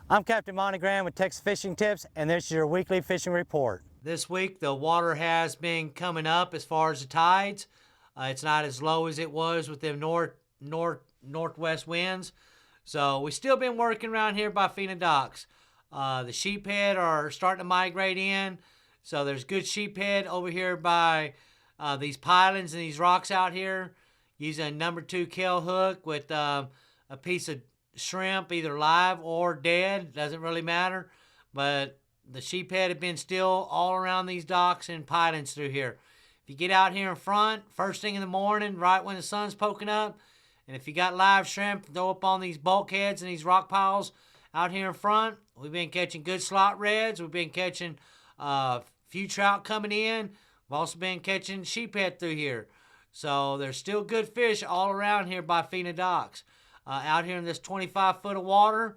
I'm Captain Monte with Texas Fishing Tips, and this is your weekly fishing report. This week, the water has been coming up as far as the tides. It's not as low as it was with the northwest winds. So we still been working around here by Fina docks. The sheephead are starting to migrate in. So there's good sheephead over here by these pilings and these rocks out here. Using a number 2 kill hook with a piece of shrimp, either live or dead, doesn't really matter. But the sheephead have been still all around these docks and pilings through here. If you get out here in front, first thing in the morning, right when the sun's poking up, and if you got live shrimp, throw up on these bulkheads and these rock piles out here in front. We've been catching good slot reds. We've been catching a few trout coming in. We've also been catching sheephead through here. So there's still good fish all around here by Fina docks. Out here in this 25 foot of water,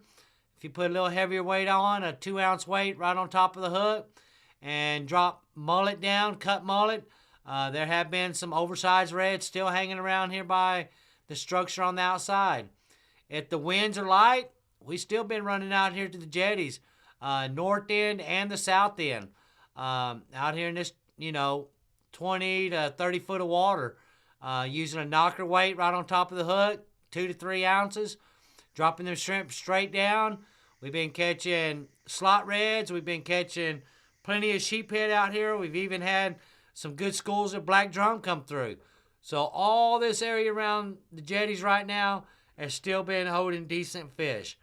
if you put a little heavier weight on, a 2-ounce weight right on top of the hook, and drop mullet down, cut mullet, there have been some oversized reds still hanging around here by the structure on the outside. If the winds are light, we still been running out here to the jetties, north end and the south end. Out here in this, 20 to 30 foot of water, using a knocker weight right on top of the hook, 2 to 3 ounces, dropping them shrimp straight down. We've been catching slot reds. We've been catching plenty of sheephead out here. We've even had some good schools of black drum come through. So all this area around the jetties right now has still been holding decent fish.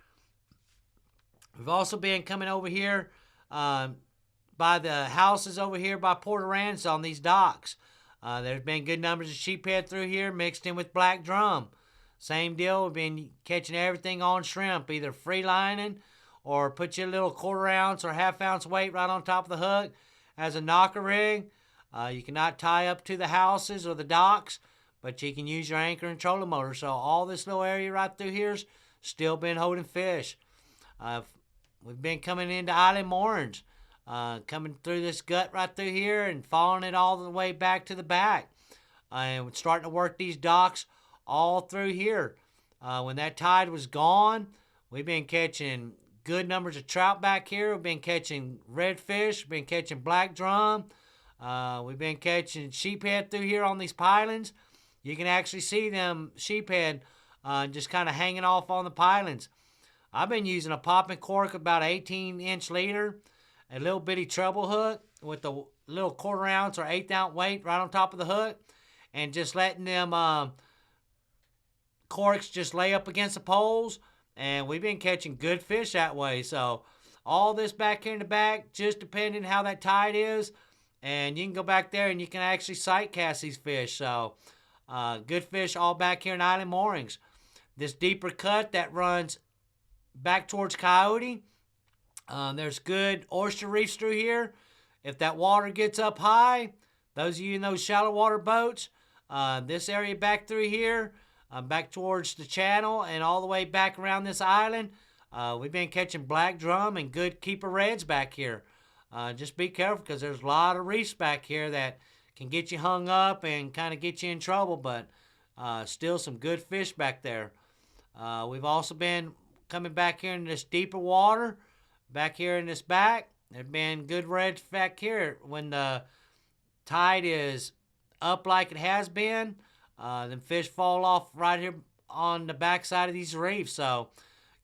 We've also been coming over here by the houses over here by Port Aransas on these docks. There's been good numbers of sheephead through here mixed in with black drum. Same deal, we've been catching everything on shrimp, either free lining or put your little 1/4 ounce or 1/2 ounce weight right on top of the hook as a knocker rig. You cannot tie up to the houses or the docks, but you can use your anchor and trolling motor. So all this little area right through here's still been holding fish. We've been coming into island moorings, coming through this gut right through here and following it all the way back to the back. And we're starting to work these docks all through here. When that tide was gone, we've been catching good numbers of trout back here. We've been catching redfish. We've been catching black drum. We've been catching sheephead through here on these pilings. You can actually see them sheephead just kind of hanging off on the pilings. I've been using a popping cork about 18-inch leader, a little bitty treble hook with a little 1/4 ounce or 1/8 ounce weight right on top of the hook, and just letting them corks just lay up against the poles, and we've been catching good fish that way. So all this back here in the back, just depending how that tide is, and you can go back there and you can actually sight cast these fish. So good fish all back here in island moorings. This deeper cut that runs back towards Coyote, there's good oyster reefs through here. If that water gets up high, those of you in those shallow water boats, this area back through here, back towards the channel and all the way back around this island, we've been catching black drum and good keeper reds back here. Just be careful because there's a lot of reefs back here that can get you hung up and kind of get you in trouble, but still some good fish back there. We've also been coming back here in this deeper water, back here in this back. There's been good reds back here when the tide is up like it has been. Them fish fall off right here on the backside of these reefs. So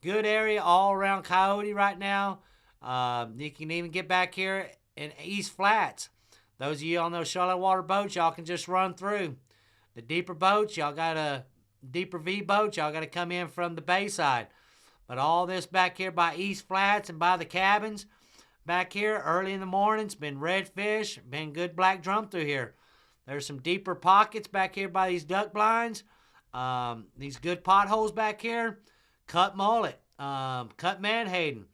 good area all around Coyote right now. You can even get back here in East Flats. Those of you on those shallow water boats, y'all can just run through. The deeper boats, y'all got a deeper V boat, y'all got to come in from the bay side. But all this back here by East Flats and by the cabins, back here early in the morning's been redfish, been good black drum through here. There's some deeper pockets back here by these duck blinds. These good potholes back here. Cut mullet, cut menhaden.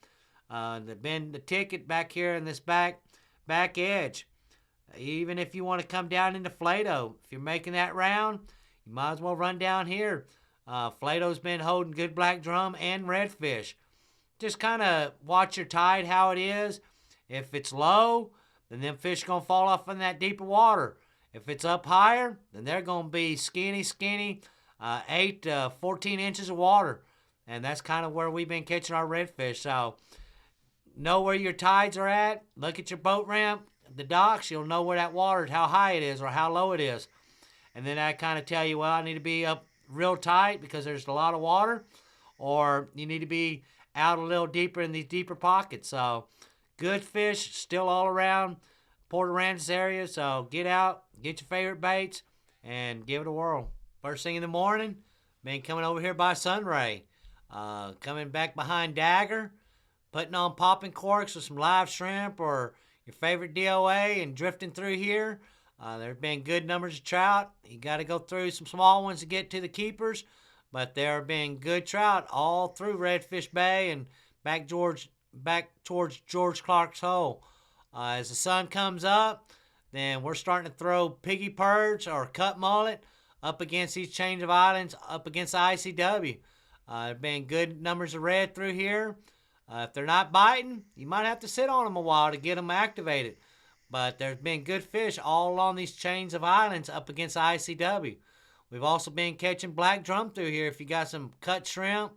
They've been the ticket back here in this back edge. Even if you want to come down into Flato, if you're making that round, you might as well run down here. Flato's been holding good black drum and redfish. Just kind of watch your tide, how it is. If it's low, then them fish going to fall off in that deeper water. If it's up higher, then they're going to be skinny, 8 to 14 inches of water. And that's kind of where we've been catching our redfish. So know where your tides are at. Look at your boat ramp, the docks. You'll know where that water is, how high it is or how low it is. And then that kind of tell you, well, I need to be up real tight because there's a lot of water, or you need to be out a little deeper in these deeper pockets. So good fish still all around Port Aransas area. So get out, get your favorite baits, and give it a whirl. First thing in the morning, been coming over here by Sunray. Coming back behind Dagger, putting on popping corks with some live shrimp or your favorite DOA and drifting through here. There's been good numbers of trout. You got to go through some small ones to get to the keepers, but there have been good trout all through Redfish Bay and back towards George Clark's Hole. As the sun comes up, then we're starting to throw piggy perch or cut mullet up against these chains of islands, up against the ICW. There have been good numbers of red through here. If they're not biting, you might have to sit on them a while to get them activated. But there's been good fish all along these chains of islands up against the ICW. We've also been catching black drum through here. If you got some cut shrimp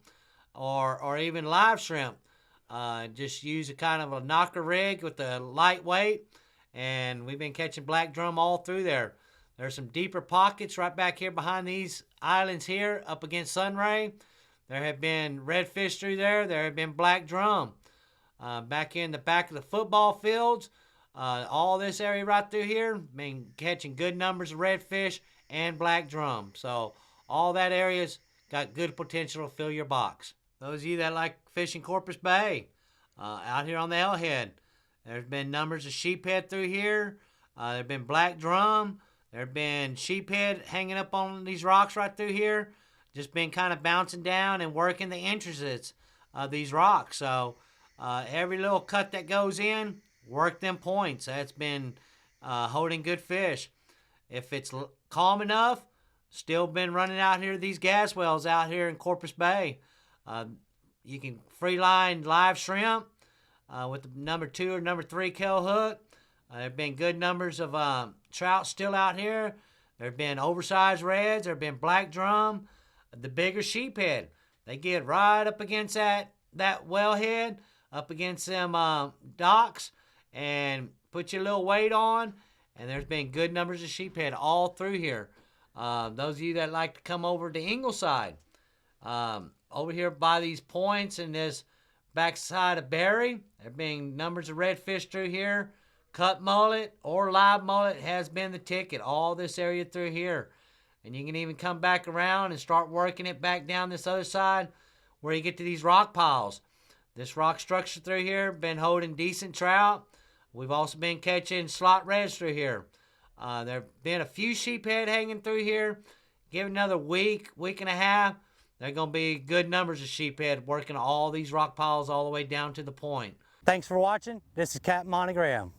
or even live shrimp, just use a kind of a knocker rig with a lightweight. And we've been catching black drum all through there. There's some deeper pockets right back here behind these islands here up against Sunray. There have been redfish through there. There have been black drum. Back in the back of the football fields, all this area right through here, been catching good numbers of redfish and black drum. So all that area's got good potential to fill your box. Those of you that like fishing Corpus Bay, out here on the L-head, there's been numbers of sheephead through here. There have been black drum. There have been sheephead hanging up on these rocks right through here. Just been kind of bouncing down and working the entrances of these rocks. So every little cut that goes in, work them points. That's been holding good fish. If it's calm enough, still been running out here these gas wells out here in Corpus Bay. You can free line live shrimp with the number 2 or number 3 kill hook. There have been good numbers of trout still out here. There have been oversized reds. There have been black drum. The bigger sheephead, they get right up against that wellhead, up against them docks, and put your little weight on, and there's been good numbers of sheephead all through here. Those of you that like to come over to Ingleside, over here by these points and this backside of Berry, there have been numbers of redfish through here. Cut mullet or live mullet has been the ticket all this area through here. And you can even come back around and start working it back down this other side where you get to these rock piles. This rock structure through here been holding decent trout. We've also been catching slot reds through here. There have been a few sheephead hanging through here. Give it another week and a half. They're going to be good numbers of sheephead working all these rock piles all the way down to the point. Thanks for watching. This is Captain Monte Graham.